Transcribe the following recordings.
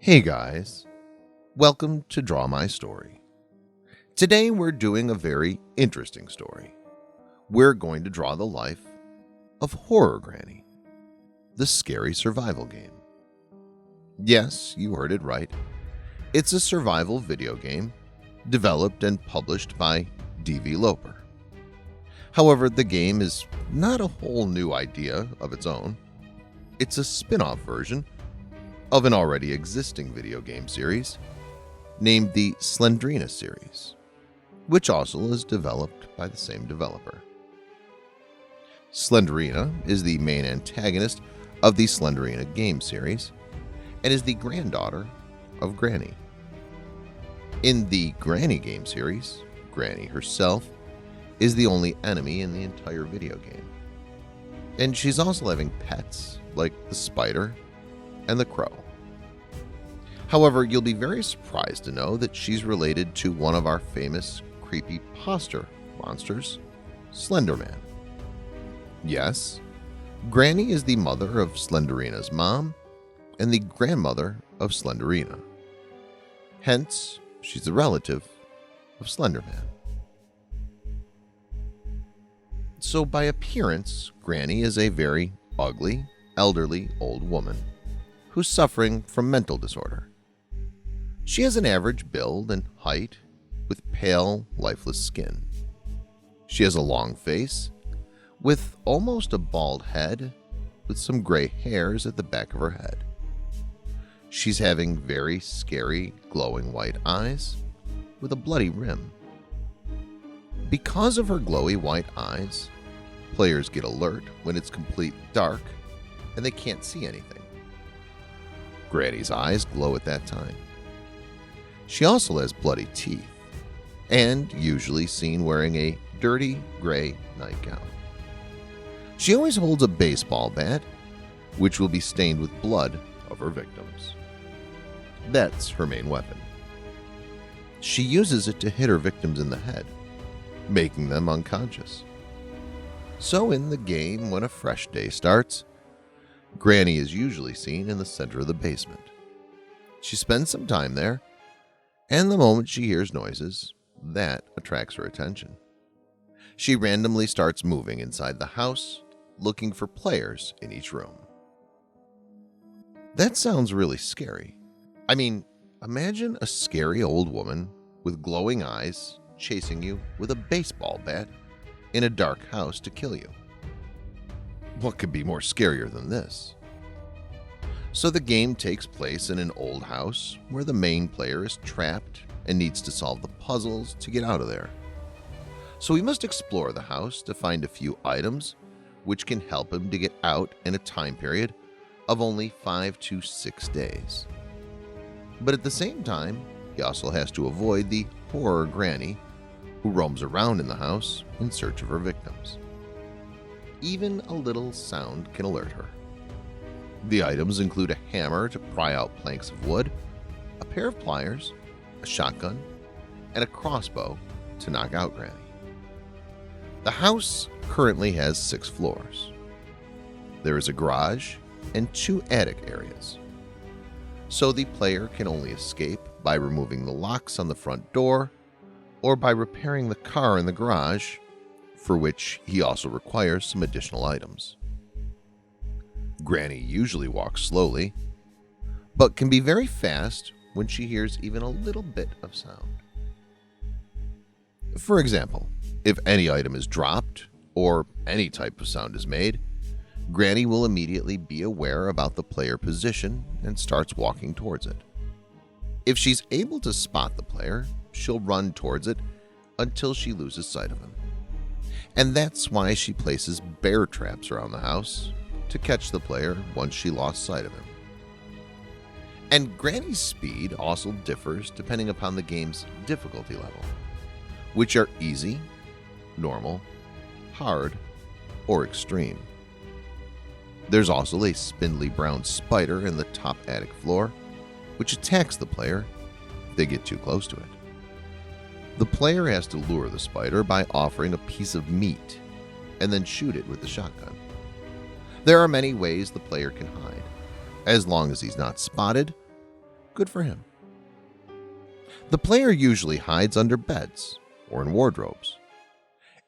Hey guys, welcome to Draw My Story. Today we're doing a very interesting story. We're going to draw the life of Horror Granny, the scary survival game. Yes, you heard it right. It's a survival video game developed and published by DVloper. However, the game is not a whole new idea of its own. It's a spin-off version of an already existing video game series named the Slendrina series, which also is developed by the same developer. Slendrina is the main antagonist of the Slendrina game series and is the granddaughter of Granny. In the Granny game series, Granny herself is the only enemy in the entire video game. And she's also having pets like the spider and the crow. However, you'll be very surprised to know that she's related to one of our famous creepypasta monsters, Slenderman. Yes, Granny is the mother of Slendrina's mom and the grandmother of Slenderina. Hence, she's a relative of Slenderman. So by appearance, Granny is a very ugly, elderly old woman who's suffering from mental disorder. She has an average build and height with pale, lifeless skin. She has a long face with almost a bald head with some gray hairs at the back of her head. She's having very scary, glowing white eyes with a bloody rim. Because of her glowy white eyes, players get alert when it's complete dark and they can't see anything. Granny's eyes glow at that time. She also has bloody teeth and usually seen wearing a dirty gray nightgown. She always holds a baseball bat, which will be stained with blood of her victims. That's her main weapon. She uses it to hit her victims in the head, making them unconscious. So in the game, when a fresh day starts, Granny is usually seen in the center of the basement. She spends some time there, and the moment she hears noises, that attracts her attention. She randomly starts moving inside the house, looking for players in each room. That sounds really scary. I mean, imagine a scary old woman with glowing eyes chasing you with a baseball bat in a dark house to kill you. What could be more scarier than this? So the game takes place in an old house where the main player is trapped and needs to solve the puzzles to get out of there. So we must explore the house to find a few items which can help him to get out in a time period of only 5 to 6 days. But at the same time, he also has to avoid the horror Granny who roams around in the house in search of her victims. Even a little sound can alert her. The items include a hammer to pry out planks of wood, a pair of pliers, a shotgun, and a crossbow to knock out Granny. The house currently has 6 floors. There is a garage and 2 attic areas. So the player can only escape by removing the locks on the front door or by repairing the car in the garage, for which he also requires some additional items. Granny usually walks slowly, but can be very fast when she hears even a little bit of sound. For example, if any item is dropped or any type of sound is made, Granny will immediately be aware about the player position and starts walking towards it. If she's able to spot the player, she'll run towards it until she loses sight of him. And that's why she places bear traps around the house to catch the player once she lost sight of him. And Granny's speed also differs depending upon the game's difficulty level, which are easy, normal, hard, or extreme. There's also a spindly brown spider in the top attic floor, which attacks the player if they get too close to it. The player has to lure the spider by offering a piece of meat and then shoot it with the shotgun. There are many ways the player can hide. As long as he's not spotted, good for him. The player usually hides under beds or in wardrobes.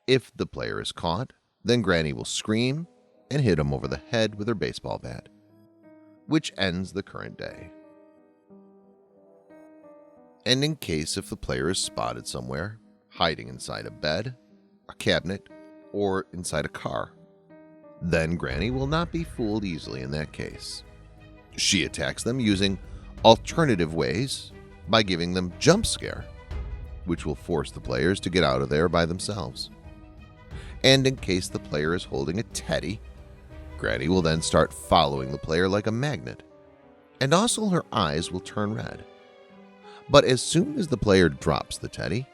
If the player is caught, then Granny will scream and hit him over the head with her baseball bat, which ends the current day. And in case if the player is spotted somewhere, hiding inside a bed, a cabinet, or inside a car, then Granny will not be fooled easily in that case. She attacks them using alternative ways by giving them jump scare, which will force the players to get out of there by themselves. And in case the player is holding a teddy, Granny will then start following the player like a magnet, and also her eyes will turn red. But as soon as the player drops the teddy,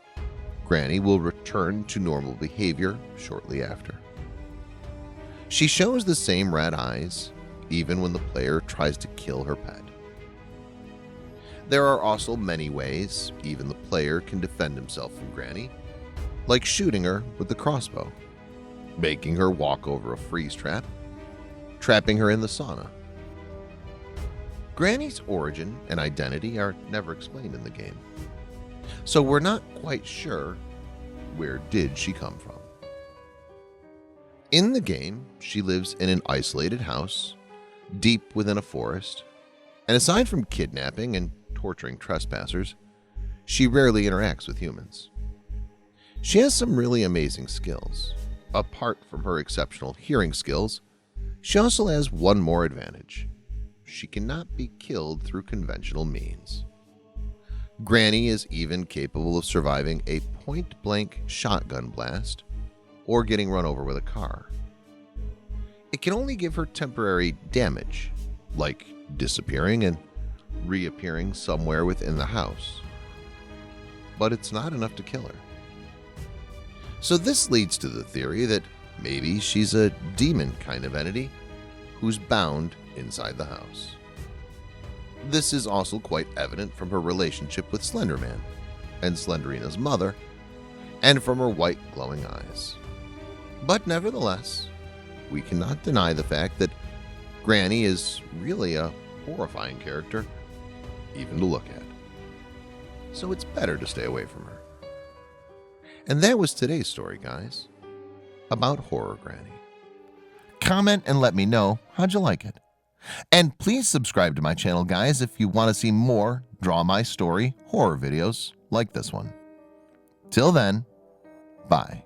Granny will return to normal behavior shortly after. She shows the same red eyes even when the player tries to kill her pet. There are also many ways even the player can defend himself from Granny, like shooting her with the crossbow, making her walk over a freeze trap, trapping her in the sauna. Granny's origin and identity are never explained in the game, so we're not quite sure where did she come from. In the game, she lives in an isolated house deep within a forest, and aside from kidnapping and torturing trespassers, she rarely interacts with humans. She has some really amazing skills. Apart from her exceptional hearing skills, she also has one more advantage. She cannot be killed through conventional means. Granny is even capable of surviving a point-blank shotgun blast or getting run over with a car. It can only give her temporary damage, like disappearing and reappearing somewhere within the house. But it's not enough to kill her. So this leads to the theory that maybe she's a demon kind of entity who's bound inside the house. This is also quite evident from her relationship with Slenderman and Slenderina's mother, and from her white glowing eyes. But nevertheless, we cannot deny the fact that Granny is really a horrifying character, even to look at. So it's better to stay away from her. And that was today's story, guys, about Horror Granny. Comment and let me know how'd you like it. And please subscribe to my channel, guys, if you want to see more Draw My Story horror videos like this one. Till then, bye.